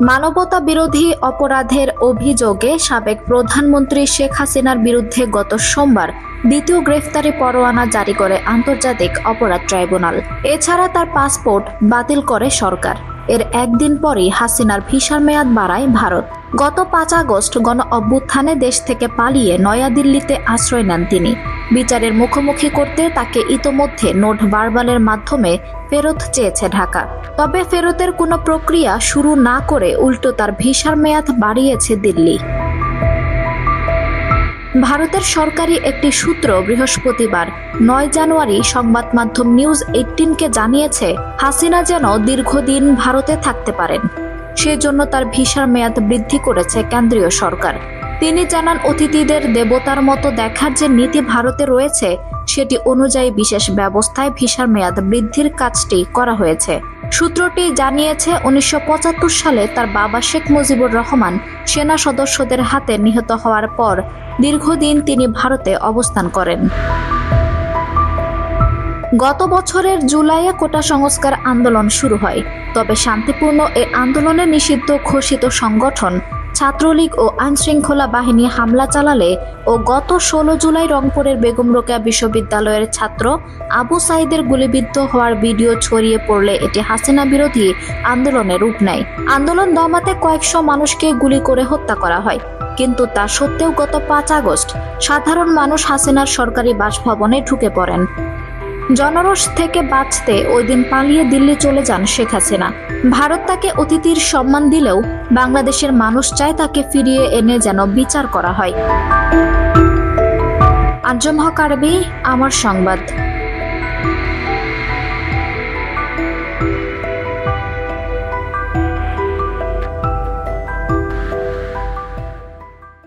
মানবতা বিরোধী অপরাধের অভিযোগে সাবেক প্রধানমন্ত্রী শেখ হাসিনার বিরুদ্ধে গত সোমবার দ্বিতীয় গ্রেফতারি পরোয়ানা জারি করে আন্তর্জাতিক অপরাধ ট্রাইব্যুনাল। এছাড়া তার পাসপোর্ট বাতিল করে সরকার। এর একদিন পরই হাসিনার ভিসার মেয়াদ বাড়ায় ভারত। গত 5 আগস্ট গণ অভ্যুত্থানে দেশ থেকে পালিয়ে নয়াদিল্লিতে আশ্রয় নেন তিনি। বিচারের মুখোমুখি করতে তাকে ইতোমধ্যে নোট ভার্বালের মাধ্যমে ফেরত চেয়েছে ঢাকা। তবে ফেরতের কোনো প্রক্রিয়া শুরু না করে উল্টো তার ভিসার মেয়াদ বাড়িয়েছে দিল্লি। ভারতের সরকারি একটি সূত্র বৃহস্পতিবার 9 জানুয়ারি সংবাদ মাধ্যম নিউজ 18কে জানিয়েছে, হাসিনা যেন দীর্ঘদিন ভারতে থাকতে পারেন সেজন্য তার ভিসার মেয়াদ বৃদ্ধি করেছে কেন্দ্রীয় সরকার। তিনি জানান, অতিথিদের দেবতার মতো দেখার যে নীতি ভারতে রয়েছে সেটি অনুযায়ী বিশেষ ব্যবস্থায় ভিসার মেয়াদ বৃদ্ধির কাজটি করা হয়েছে। সূত্রটি জানিয়েছে, 1975 সালে তার বাবা শেখ মুজিবুর রহমান সেনা সদস্যদের হাতে নিহত হওয়ার পর দীর্ঘদিন তিনি ভারতে অবস্থান করেন। গত বছরের জুলাইয়ে কোটা সংস্কার আন্দোলন শুরু হয়। তবে শান্তিপূর্ণ এই আন্দোলনে নিষিদ্ধ ঘোষিত সংগঠন ছাত্রলীগ ও আইনশৃঙ্খলা বাহিনী হামলা চালালে ও গত 16 জুলাই রংপুরের বেগম রোকেয়া বিশ্ববিদ্যালয়ের ছাত্র আবু সাইদের গুলিবিদ্ধ হওয়ার ভিডিও ছড়িয়ে পড়লে এটি হাসিনা বিরোধী আন্দোলনের রূপ নেয়। আন্দোলন দমাতে কয়েকশো মানুষকে গুলি করে হত্যা করা হয়। কিন্তু তা সত্ত্বেও গত 5 আগস্ট সাধারণ মানুষ হাসিনার সরকারি বাসভবনে ঢুকে পড়েন। জনরোষ থেকে বাঁচতে ওই দিন পালিয়ে দিল্লি চলে যান শেখ হাসিনা। ভারত তাকে অতিথির সম্মান দিলেও বাংলাদেশের মানুষ চায় তাকে ফিরিয়ে এনে যেন বিচার করা হয়। আঞ্জুম হক আরবি, আমার সংবাদ।